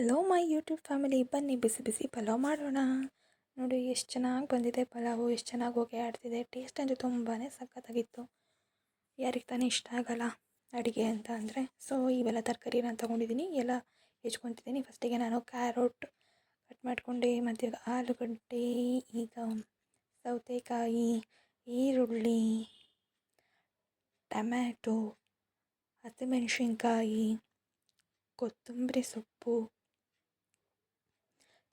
Hello my YouTube family, ಬನ್ನಿ ಬಿಸಿ ಬಿಸಿ ಪಲಾವ್ ಮಾಡೋಣ. ನೋಡಿ ಎಷ್ಟು ಚೆನ್ನಾಗಿ ಬಂದಿದೆ ಪಲಾವು, ಎಷ್ಟು ಚೆನ್ನಾಗಿ ಹೋಗಿ ಆಡ್ತಿದೆ. ಟೇಸ್ಟ್ ಅಂತೂ ತುಂಬಾ ಸಖತ್ತಾಗಿತ್ತು. ಯಾರಿಗೆ ತಾನೇ ಇಷ್ಟ ಆಗಲ್ಲ ಅಡುಗೆ ಅಂತ ಅಂದರೆ. ಸೊ ಇವೆಲ್ಲ ತರಕಾರಿ ನಾನು ತೊಗೊಂಡಿದ್ದೀನಿ, ಎಲ್ಲ ಹೆಚ್ಕೊತಿದ್ದೀನಿ. ಫಸ್ಟಿಗೆ ನಾನು ಕ್ಯಾರೋಟ್ ಕಟ್ ಮಾಡ್ಕೊಂಡೆ, ಮತ್ತು ಆಲೂಗಡ್ಡೆ, ಈಗ ಸೌತೆಕಾಯಿ, ಈರುಳ್ಳಿ, ಟೊಮ್ಯಾಟೊ, ಹಸಿಮೆಣಸಿನ್ಕಾಯಿ, ಕೊತ್ತಂಬರಿ ಸೊಪ್ಪು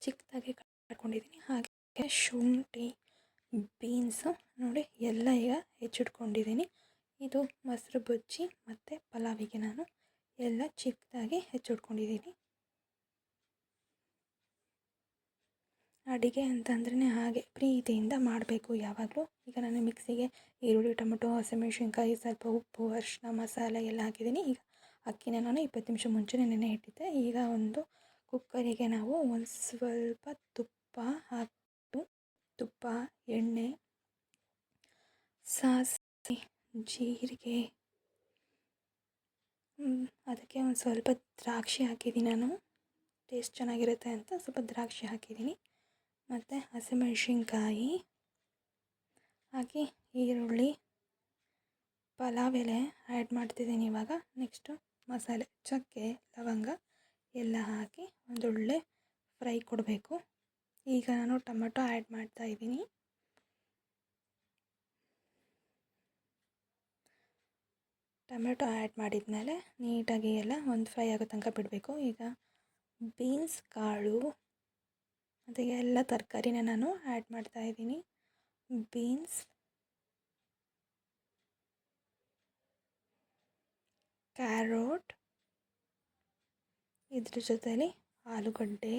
ಚಿಕ್ಕದಾಗಿ ಕಟ್ ಮಾಡ್ಕೊಂಡಿದ್ದೀನಿ. ಹಾಗೆ ಶುಂಠಿ, ಬೀನ್ಸು ನೋಡಿ ಎಲ್ಲ ಈಗ ಹೆಚ್ಚಿಟ್ಕೊಂಡಿದ್ದೀನಿ. ಇದು ಮೊಸರು ಬಜ್ಜಿ ಮತ್ತು ಪಲಾವಿಗೆ ನಾನು ಎಲ್ಲ ಚಿಕ್ಕದಾಗಿ ಹೆಚ್ಚಿಟ್ಕೊಂಡಿದ್ದೀನಿ. ಅಡುಗೆ ಅಂತಂದ್ರೆ ಹಾಗೆ ಪ್ರೀತಿಯಿಂದ ಮಾಡಬೇಕು ಯಾವಾಗಲೂ. ಈಗ ನಾನು ಮಿಕ್ಸಿಗೆ ಈರುಳ್ಳಿ, ಟೊಮೆಟೊ, ಹಸಿಮೆಣಸಿನ್ಕಾಯಿ, ಸ್ವಲ್ಪ ಉಪ್ಪು, ಅರಿಶಿನ, ಮಸಾಲೆ ಎಲ್ಲ ಹಾಕಿದ್ದೀನಿ. ಈಗ ಅಕ್ಕಿನ ನಾನು 20 ನಿಮಿಷ ಮುಂಚೆನೇ ನೆನೆ ಇಟ್ಟಿದ್ದೆ. ಈಗ ಒಂದು ಕುಕ್ಕರಿಗೆ ನಾವು ಒಂದು ಸ್ವಲ್ಪ ತುಪ್ಪ, ಎಣ್ಣೆ, ಸಾಸಿವೆ, ಜೀರಿಗೆ, ಅದಕ್ಕೆ ಒಂದು ಸ್ವಲ್ಪ ದ್ರಾಕ್ಷಿ ಹಾಕಿದ್ದೀನಿ. ನಾನು ಟೇಸ್ಟ್ ಚೆನ್ನಾಗಿರುತ್ತೆ ಅಂತ ಸ್ವಲ್ಪ ದ್ರಾಕ್ಷಿ ಹಾಕಿದ್ದೀನಿ. ಮತ್ತು ಹಸಿಮೆಣಸಿನ್ಕಾಯಿ ಹಾಕಿ ಈರುಳ್ಳಿ, ಪಲಾವ್ ಎಲೆ ಆ್ಯಡ್ ಮಾಡ್ತಿದ್ದೀನಿ ಇವಾಗ. ನೆಕ್ಸ್ಟು ಮಸಾಲೆ, ಚಕ್ಕೆ, ಲವಂಗ ಎಲ್ಲ ಹಾಕಿ ಒಂದೊಳ್ಳೆ ಫ್ರೈ ಕೊಡಬೇಕು. ಈಗ ನಾನು ಟೊಮೆಟೊ ಆ್ಯಡ್ ಮಾಡ್ತಾಯಿದ್ದೀನಿ. ಟೊಮೆಟೊ ಆ್ಯಡ್ ಮಾಡಿದ್ಮೇಲೆ ನೀಟಾಗಿ ಎಲ್ಲ ಒಂದು ಫ್ರೈ ಆಗೋ ತನಕ ಬಿಡಬೇಕು. ಈಗ ಬೀನ್ಸ್ ಕಾಳು ಮತ್ತು ಎಲ್ಲ ತರಕಾರಿನ ನಾನು ಆ್ಯಡ್ ಮಾಡ್ತಾಯಿದ್ದೀನಿ. ಬೀನ್ಸ್, ಕ್ಯಾರೋಟ್, ಇದ್ರ ಜೊತೆಲಿ ಆಲೂಗಡ್ಡೆ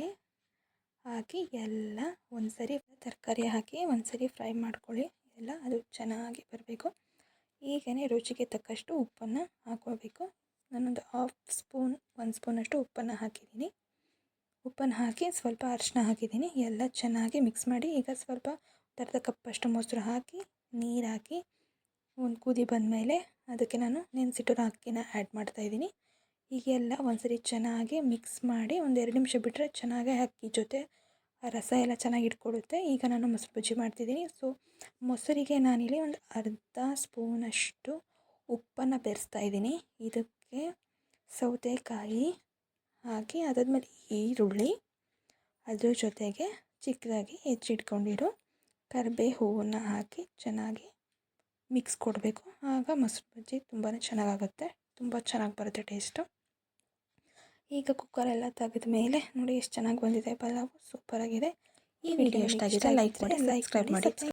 ಹಾಕಿ ಎಲ್ಲ ಒಂದು ಸರಿ ತರಕಾರಿ ಹಾಕಿ ಒಂದು ಸರಿ ಫ್ರೈ ಮಾಡ್ಕೊಳ್ಳಿ. ಎಲ್ಲ ಅದು ಚೆನ್ನಾಗಿ ಬರಬೇಕು. ಈಗೇ ರುಚಿಗೆ ತಕ್ಕಷ್ಟು ಉಪ್ಪನ್ನು ಹಾಕ್ಕೋಬೇಕು. ನಾನೊಂದು 1 ಸ್ಪೂನಷ್ಟು ಉಪ್ಪನ್ನು ಹಾಕಿದ್ದೀನಿ. ಉಪ್ಪನ್ನು ಹಾಕಿ ಸ್ವಲ್ಪ ಅರಿಶಿನ ಹಾಕಿದ್ದೀನಿ. ಎಲ್ಲ ಚೆನ್ನಾಗಿ ಮಿಕ್ಸ್ ಮಾಡಿ. ಈಗ ಸ್ವಲ್ಪ ಅರ್ಧ ಕಪ್ಪಷ್ಟು ಮೊಸರು ಹಾಕಿ, ನೀರು ಹಾಕಿ ಒಂದು ಕುದಿ ಬಂದಮೇಲೆ ಅದಕ್ಕೆ ನಾನು ನೆನೆಸಿಟ್ಟಿರೋ ಅಕ್ಕಿನ ಆ್ಯಡ್ ಮಾಡ್ತಾಯಿದ್ದೀನಿ. ಈಗೆಲ್ಲ ಒಂದ್ಸರಿ ಚೆನ್ನಾಗಿ ಮಿಕ್ಸ್ ಮಾಡಿ ಒಂದು 2 ನಿಮಿಷ ಬಿಟ್ಟರೆ ಚೆನ್ನಾಗಿ ಅಕ್ಕಿ ಜೊತೆ ರಸ ಎಲ್ಲ ಚೆನ್ನಾಗಿ ಇಟ್ಕೊಳ್ಳುತ್ತೆ. ಈಗ ನಾನು ಮೊಸರು ಬಜ್ಜಿ ಮಾಡ್ತಿದ್ದೀನಿ. ಸೊ ಮೊಸರಿಗೆ ನಾನಿಲ್ಲಿ ಒಂದು ಅರ್ಧ ಸ್ಪೂನಷ್ಟು ಉಪ್ಪನ್ನು ಬೆರೆಸ್ತಾಯಿದ್ದೀನಿ. ಇದಕ್ಕೆ ಸೌತೆಕಾಯಿ ಹಾಕಿ, ಅದಾದಮೇಲೆ ಈರುಳ್ಳಿ, ಅದ್ರ ಜೊತೆಗೆ ಚಿಕ್ಕದಾಗಿ ಹೆಚ್ಚಿಟ್ಕೊಂಡಿರೋ ಕರಿಬೇವನ್ನು ಹಾಕಿ ಚೆನ್ನಾಗಿ ಮಿಕ್ಸ್ ಕೊಡಬೇಕು. ಆಗ ಮೊಸರು ಬಜ್ಜಿ ತುಂಬಾ ಚೆನ್ನಾಗಾಗುತ್ತೆ, ತುಂಬ ಚೆನ್ನಾಗಿ ಬರುತ್ತೆ ಟೇಸ್ಟು. ಈಗ ಕುಕ್ಕರೆಲ್ಲ ತೆಗೆದ ಮೇಲೆ ನೋಡಿ ಎಷ್ಟು ಚೆನ್ನಾಗಿ ಬಂದಿದೆ ಪಲಾವು, ಸೂಪರಾಗಿದೆ. ಈ ವಿಡಿಯೋ ಇಷ್ಟ ಆಗಿದೆ ಲೈಕ್ ಮಾಡಿ, ಸಬ್ಸ್ಕ್ರೈಬ್ ಮಾಡಿ.